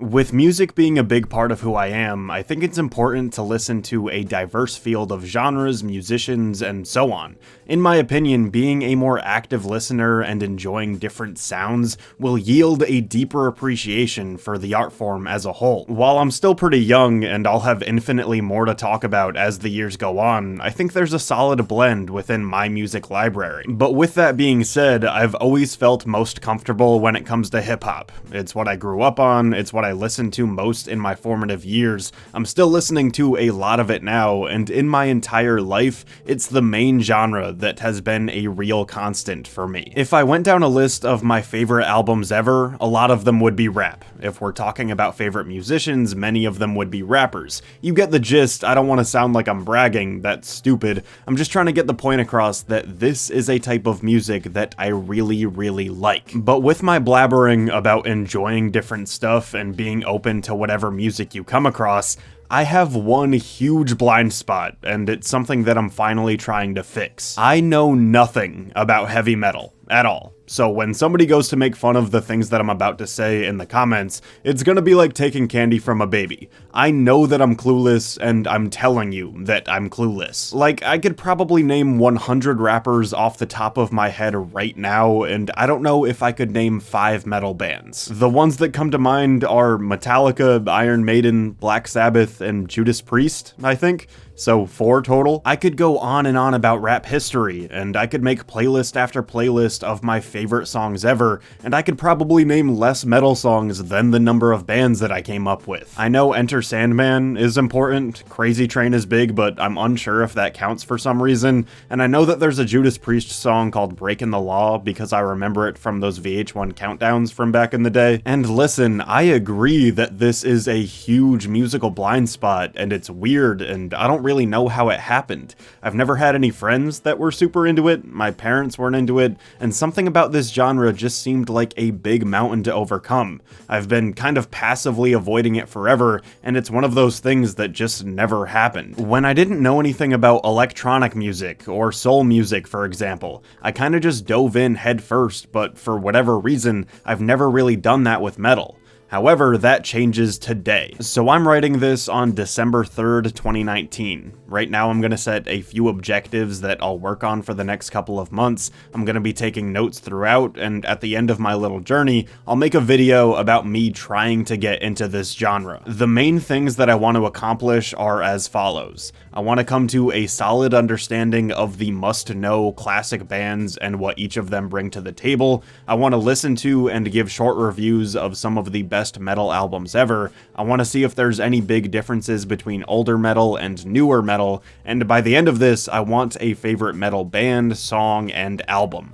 With music being a big part of who I am, I think it's important to listen to a diverse field of genres, musicians, and so on. In my opinion, being a more active listener and enjoying different sounds will yield a deeper appreciation for the art form as a whole. While I'm still pretty young and I'll have infinitely more to talk about as the years go on, I think there's a solid blend within my music library. But with that being said, I've always felt most comfortable when it comes to hip-hop. It's what I grew up on, it's what I listened to most in my formative years. I'm still listening to a lot of it now, and in my entire life, it's the main genre that has been a real constant for me. If I went down a list of my favorite albums ever, a lot of them would be rap. If we're talking about favorite musicians, many of them would be rappers. You get the gist. I don't want to sound like I'm bragging, that's stupid. I'm just trying to get the point across that this is a type of music that I really like. But with my blabbering about enjoying different stuff and being open to whatever music you come across, I have one huge blind spot, and it's something that I'm finally trying to fix. I know nothing about heavy metal at all. So when somebody goes to make fun of the things that I'm about to say in the comments, it's gonna be like taking candy from a baby. I know that I'm clueless, and I'm telling you that I'm clueless. Like, I could probably name 100 rappers off the top of my head right now, and I don't know if I could name 5 metal bands. The ones that come to mind are Metallica, Iron Maiden, Black Sabbath, and Judas Priest, I think. So 4 total. I could go on and on about rap history, and I could make playlist after playlist of my favorite songs ever, and I could probably name less metal songs than the number of bands that I came up with. I know Enter Sandman is important, Crazy Train is big, but I'm unsure if that counts for some reason, and I know that there's a Judas Priest song called Breaking the Law because I remember it from those VH1 countdowns from back in the day. And listen, I agree that this is a huge musical blind spot, and it's weird, and I don't really know how it happened. I've never had any friends that were super into it, my parents weren't into it, and something about this genre just seemed like a big mountain to overcome. I've been kind of passively avoiding it forever, and it's one of those things that just never happened. When I didn't know anything about electronic music, or soul music for example, I kinda just dove in head first, but for whatever reason, I've never really done that with metal. However, that changes today. So I'm writing this on December 3rd, 2019. Right now I'm going to set a few objectives that I'll work on for the next couple of months. I'm going to be taking notes throughout, and at the end of my little journey, I'll make a video about me trying to get into this genre. The main things that I want to accomplish are as follows. I want to come to a solid understanding of the must-know classic bands and what each of them bring to the table. I want to listen to and give short reviews of some of the best metal albums ever. I want to see if there's any big differences between older metal and newer metal, and by the end of this, I want a favorite metal band, song, and album.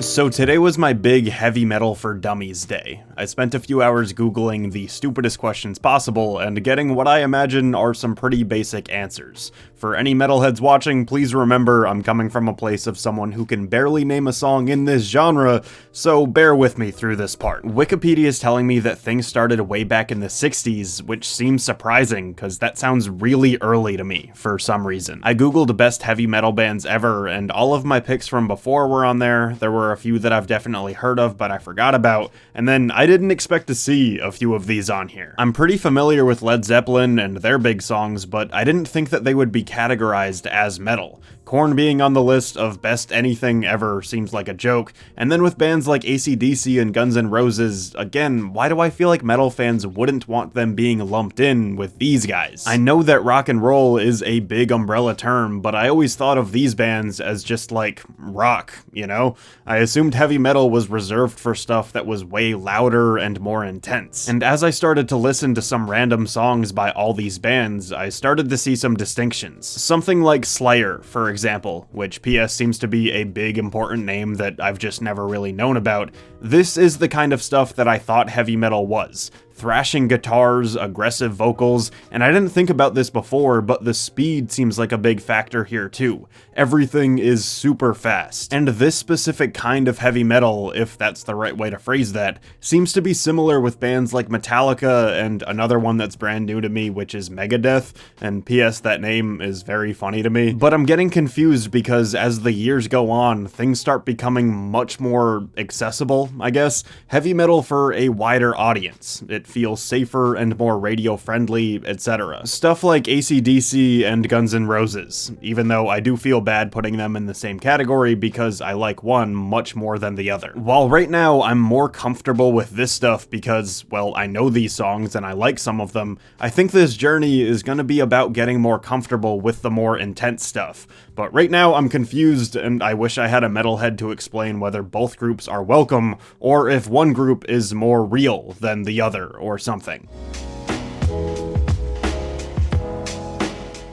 So today was my big heavy metal for dummies day. I spent a few hours googling the stupidest questions possible and getting what I imagine are some pretty basic answers. For any metalheads watching, please remember I'm coming from a place of someone who can barely name a song in this genre, so bear with me through this part. Wikipedia is telling me that things started way back in the 60s, which seems surprising because that sounds really early to me for some reason. I googled best heavy metal bands ever, and all of my picks from before were on there. There were a few that I've definitely heard of but I forgot about, and then I didn't expect to see a few of these on here. I'm pretty familiar with Led Zeppelin and their big songs, but I didn't think that they would be categorized as metal. Korn being on the list of best anything ever seems like a joke, and then with bands like AC/DC and Guns N' Roses, again, why do I feel like metal fans wouldn't want them being lumped in with these guys? I know that rock and roll is a big umbrella term, but I always thought of these bands as just like rock, you know? I assumed heavy metal was reserved for stuff that was way louder and more intense. And as I started to listen to some random songs by all these bands, I started to see some distinctions. Something like Slayer, for example, which PS seems to be a big important name that I've just never really known about. This is the kind of stuff that I thought heavy metal was. thrashing guitars, aggressive vocals, and I didn't think about this before, but the speed seems like a big factor here too. Everything is super fast. And this specific kind of heavy metal, if that's the right way to phrase that, seems to be similar with bands like Metallica and another one that's brand new to me, which is Megadeth, and P.S. that name is very funny to me. But I'm getting confused because as the years go on, things start becoming much more accessible, I guess. Heavy metal for a wider audience. It feels safer and more radio friendly, etc. Stuff like AC/DC and Guns N' Roses, even though I do feel bad putting them in the same category because I like one much more than the other. While right now I'm more comfortable with this stuff because, well, I know these songs and I like some of them, I think this journey is going to be about getting more comfortable with the more intense stuff. But right now I'm confused and I wish I had a metalhead to explain whether both groups are welcome or if one group is more real than the other or something.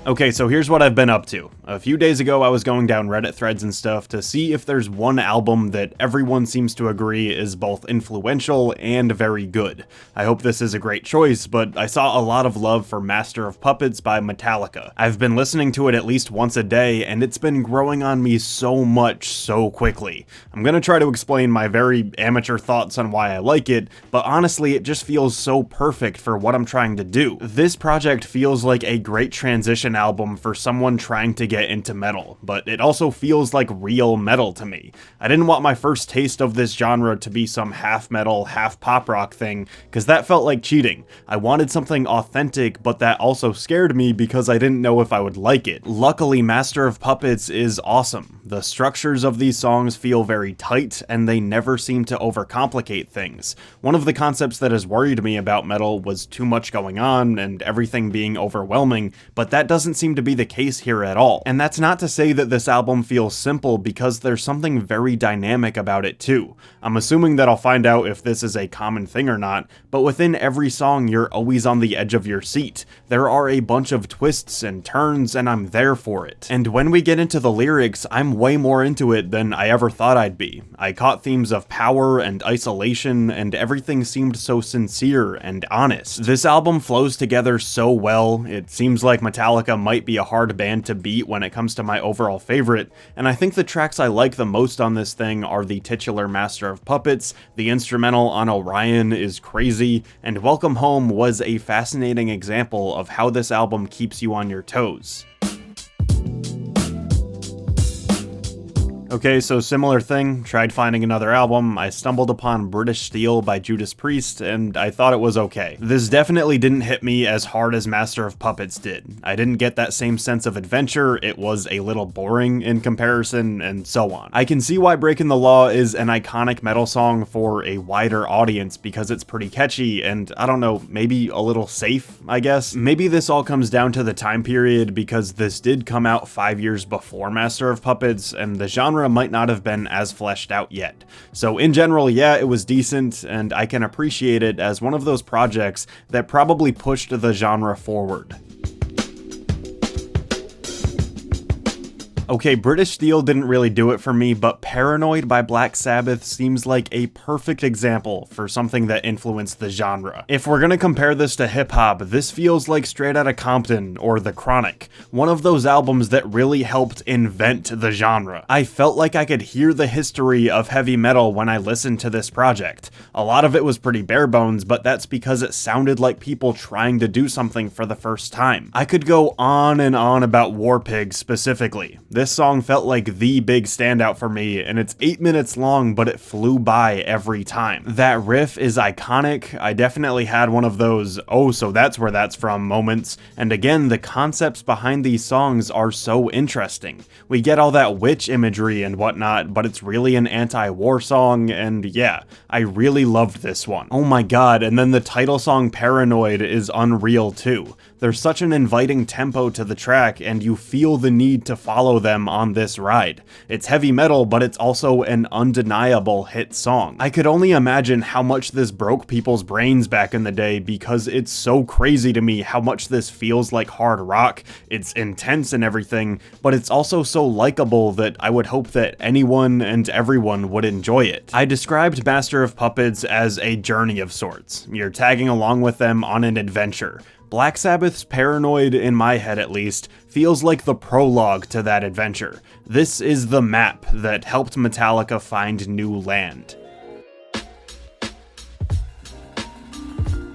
Okay, so here's what I've been up to. A few days ago, I was going down Reddit threads and stuff to see if there's one album that everyone seems to agree is both influential and very good. I hope this is a great choice, but I saw a lot of love for Master of Puppets by Metallica. I've been listening to it at least once a day, and it's been growing on me so much so quickly. I'm gonna try to explain my very amateur thoughts on why I like it, but honestly, it just feels so perfect for what I'm trying to do. This project feels like a great transition album for someone trying to get into metal, but it also feels like real metal to me. I didn't want my first taste of this genre to be some half metal, half pop rock thing, because that felt like cheating. I wanted something authentic, but that also scared me because I didn't know if I would like it. Luckily, Master of Puppets is awesome. The structures of these songs feel very tight, and they never seem to overcomplicate things. One of the concepts that has worried me about metal was too much going on and everything being overwhelming, but that doesn't seem to be the case here at all. And that's not to say that this album feels simple, because there's something very dynamic about it too. I'm assuming that I'll find out if this is a common thing or not, but within every song you're always on the edge of your seat. There are a bunch of twists and turns, and I'm there for it. And when we get into the lyrics, I'm way more into it than I ever thought I'd be. I caught themes of power and isolation, and everything seemed so sincere and honest. This album flows together so well. It seems like Metallica might be a hard band to beat when it comes to my overall favorite, and I think the tracks I like the most on this thing are the titular Master of Puppets, the instrumental on Orion is crazy, and Welcome Home was a fascinating example of how this album keeps you on your toes. Okay, so similar thing, tried finding another album. I stumbled upon British Steel by Judas Priest, and I thought it was okay. This definitely didn't hit me as hard as Master of Puppets did. I didn't get that same sense of adventure, it was a little boring in comparison, and so on. I can see why Breaking the Law is an iconic metal song for a wider audience because it's pretty catchy and, I don't know, maybe a little safe, I guess? Maybe this all comes down to the time period because this did come out 5 years before Master of Puppets, and the genre might not have been as fleshed out yet. So in general, yeah, it was decent, and I can appreciate it as one of those projects that probably pushed the genre forward. Okay, British Steel didn't really do it for me, but Paranoid by Black Sabbath seems like a perfect example for something that influenced the genre. If we're gonna compare this to hip-hop, this feels like Straight Outta Compton or The Chronic, one of those albums that really helped invent the genre. I felt like I could hear the history of heavy metal when I listened to this project. A lot of it was pretty bare bones, but that's because it sounded like people trying to do something for the first time. I could go on and on about War Pigs specifically. This song felt like the big standout for me, and it's 8 minutes long, but it flew by every time. That riff is iconic. I definitely had one of those, oh, so that's where that's from moments, and again, the concepts behind these songs are so interesting. We get all that witch imagery and whatnot, but it's really an anti-war song, and yeah, I really loved this one. Oh my god, and then the title song Paranoid is unreal too. There's such an inviting tempo to the track, and you feel the need to follow them on this ride. It's heavy metal, but it's also an undeniable hit song. I could only imagine how much this broke people's brains back in the day, because it's so crazy to me how much this feels like hard rock. It's intense and everything, but it's also so likable that I would hope that anyone and everyone would enjoy it. I described Master of Puppets as a journey of sorts. You're tagging along with them on an adventure. Black Sabbath's Paranoid, in my head at least, feels like the prologue to that adventure. This is the map that helped Metallica find new land.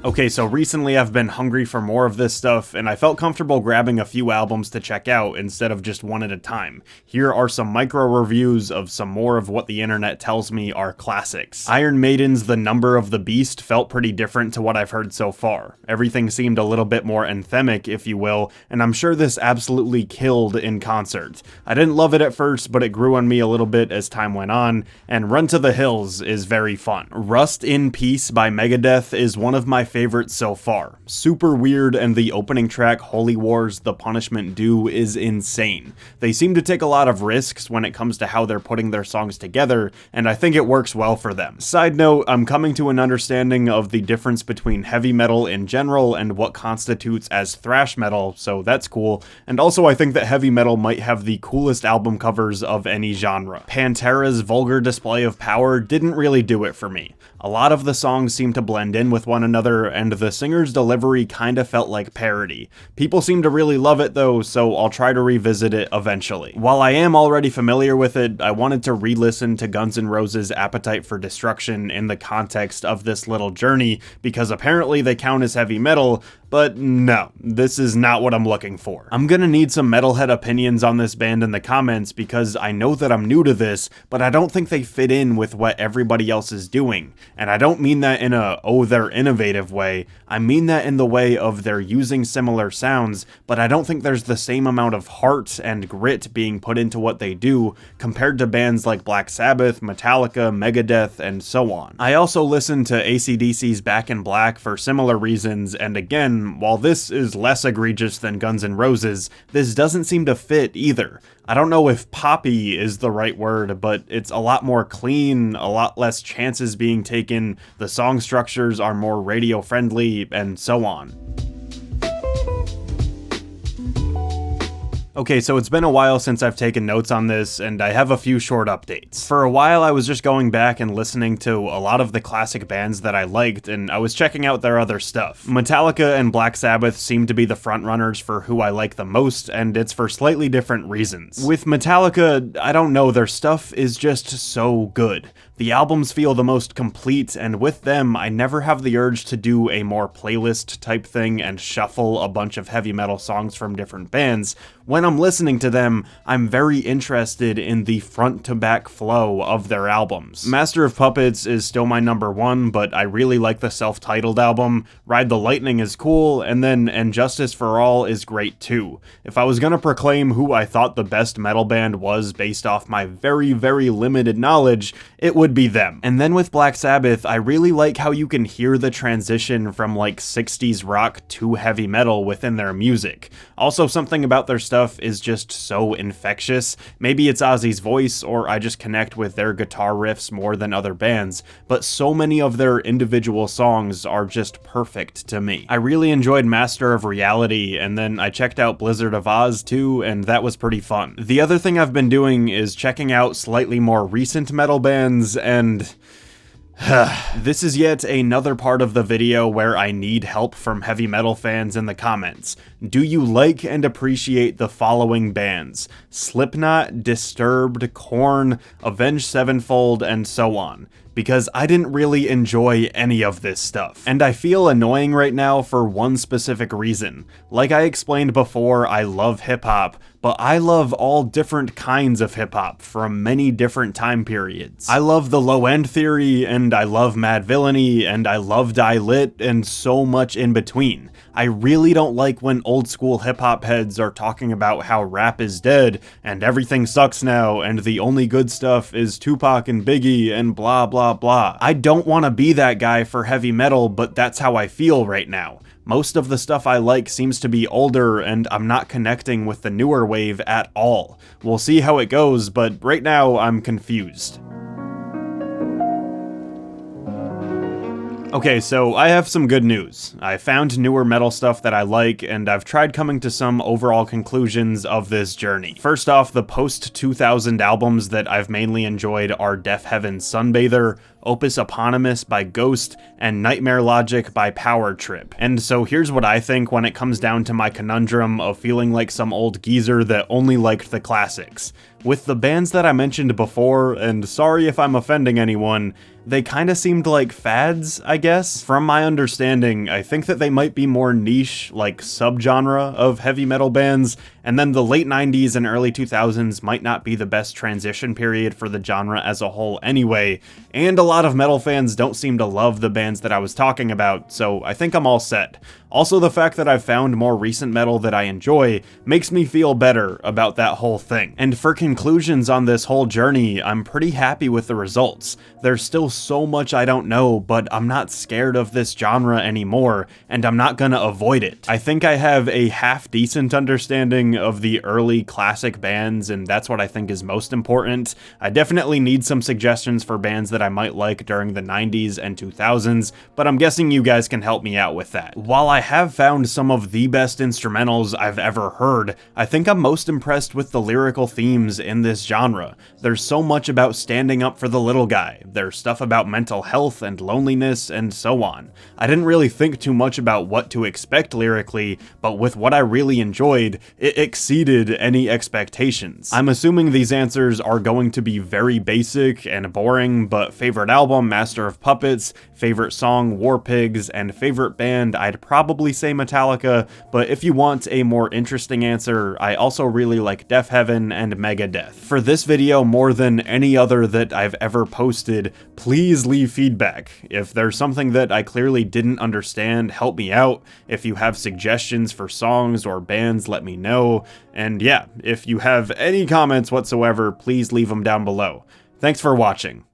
Okay, so recently I've been hungry for more of this stuff, and I felt comfortable grabbing a few albums to check out instead of just one at a time. Here are some micro reviews of some more of what the internet tells me are classics. Iron Maiden's The Number of the Beast felt pretty different to what I've heard so far. Everything seemed a little bit more anthemic, if you will, and I'm sure this absolutely killed in concert. I didn't love it at first, but it grew on me a little bit as time went on, and Run to the Hills is very fun. Rust in Peace by Megadeth is one of my favorites so far. Super weird, and the opening track, Holy Wars, The Punishment Due, is insane. They seem to take a lot of risks when it comes to how they're putting their songs together, and I think it works well for them. Side note, I'm coming to an understanding of the difference between heavy metal in general and what constitutes as thrash metal, so that's cool, and also I think that heavy metal might have the coolest album covers of any genre. Pantera's vulgar display of power didn't really do it for me. A lot of the songs seem to blend in with one another, and the singer's delivery kinda felt like parody. People seem to really love it though, so I'll try to revisit it eventually. While I am already familiar with it, I wanted to re-listen to Guns N' Roses' Appetite for Destruction in the context of this little journey, because apparently they count as heavy metal, but no, this is not what I'm looking for. I'm gonna need some Metalhead opinions on this band in the comments, because I know that I'm new to this, but I don't think they fit in with what everybody else is doing. And I don't mean that in a, oh, they're innovative way. I mean that in the way of they're using similar sounds, but I don't think there's the same amount of heart and grit being put into what they do compared to bands like Black Sabbath, Metallica, Megadeth, and so on. I also listened to AC/DC's Back in Black for similar reasons, and again, while this is less egregious than Guns N' Roses, this doesn't seem to fit either. I don't know if poppy is the right word, but it's a lot more clean, a lot less chances being taken, the song structures are more radio friendly, and so on. Okay, so it's been a while since I've taken notes on this, and I have a few short updates. For a while, I was just going back and listening to a lot of the classic bands that I liked, and I was checking out their other stuff. Metallica and Black Sabbath seem to be the frontrunners for who I like the most, and it's for slightly different reasons. With Metallica, I don't know, their stuff is just so good. The albums feel the most complete, and with them, I never have the urge to do a more playlist type thing and shuffle a bunch of heavy metal songs from different bands. When I'm listening to them, I'm very interested in the front-to-back flow of their albums. Master of Puppets is still my number one, but I really like the self-titled album. Ride the Lightning is cool, and then And Justice for All is great too. If I was gonna proclaim who I thought the best metal band was based off my very, very limited knowledge, it would be them. And then with Black Sabbath, I really like how you can hear the transition from like 60s rock to heavy metal within their music. Also, something about their stuff is just so infectious. Maybe it's Ozzy's voice, or I just connect with their guitar riffs more than other bands, but so many of their individual songs are just perfect to me. I really enjoyed Master of Reality, and then I checked out Blizzard of Oz too, and that was pretty fun. The other thing I've been doing is checking out slightly more recent metal bands, and this is yet another part of the video where I need help from heavy metal fans in the comments. Do you like and appreciate the following bands? Slipknot, Disturbed, Korn, Avenged Sevenfold, and so on. Because I didn't really enjoy any of this stuff. And I feel annoying right now for one specific reason. Like I explained before, I love hip-hop, but I love all different kinds of hip-hop from many different time periods. I love the Low End Theory, and I love Mad Villainy, and I love Die Lit, and so much in between. I really don't like when old school hip-hop heads are talking about how rap is dead, and everything sucks now, and the only good stuff is Tupac and Biggie, and blah blah blah blah. I don't want to be that guy for heavy metal, but that's how I feel right now. Most of the stuff I like seems to be older, and I'm not connecting with the newer wave at all. We'll see how it goes, but right now I'm confused. Okay, so I have some good news. I found newer metal stuff that I like, and I've tried coming to some overall conclusions of this journey. First off, the post-2000 albums that I've mainly enjoyed are Deaf Heaven's Sunbather, Opus Eponymous by Ghost, and Nightmare Logic by Power Trip. And so here's what I think when it comes down to my conundrum of feeling like some old geezer that only liked the classics. With the bands that I mentioned before, and sorry if I'm offending anyone, they kinda seemed like fads, I guess. From my understanding, I think that they might be more niche, like subgenre of heavy metal bands, and then the late 90s and early 2000s might not be the best transition period for the genre as a whole anyway, and a lot of metal fans don't seem to love the bands that I was talking about, so I think I'm all set. Also, the fact that I've found more recent metal that I enjoy makes me feel better about that whole thing. And for conclusions on this whole journey, I'm pretty happy with the results. There's still so much I don't know, but I'm not scared of this genre anymore, and I'm not gonna avoid it. I think I have a half-decent understanding of the early classic bands, and that's what I think is most important. I definitely need some suggestions for bands that I might like during the 90s and 2000s, but I'm guessing you guys can help me out with that. While I have found some of the best instrumentals I've ever heard, I think I'm most impressed with the lyrical themes in this genre. There's so much about standing up for the little guy. There's stuff about mental health and loneliness and so on. I didn't really think too much about what to expect lyrically, but with what I really enjoyed, it exceeded any expectations. I'm assuming these answers are going to be very basic and boring, but favorite album, Master of Puppets, favorite song, War Pigs, and favorite band, I'd probably say Metallica, but if you want a more interesting answer, I also really like Deaf Heaven and Megadeth. For this video, more than any other that I've ever posted, please leave feedback. If there's something that I clearly didn't understand, help me out. If you have suggestions for songs or bands, let me know. And yeah, if you have any comments whatsoever, please leave them down below. Thanks for watching.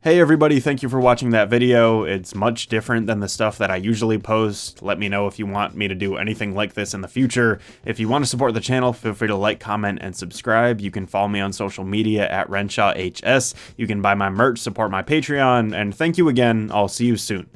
Hey everybody, thank you for watching that video. It's much different than the stuff that I usually post. Let me know if you want me to do anything like this in the future. If you want to support the channel, feel free to like, comment, and subscribe. You can follow me on social media at RenshawHS. You can buy my merch, support my Patreon, and thank you again. I'll see you soon.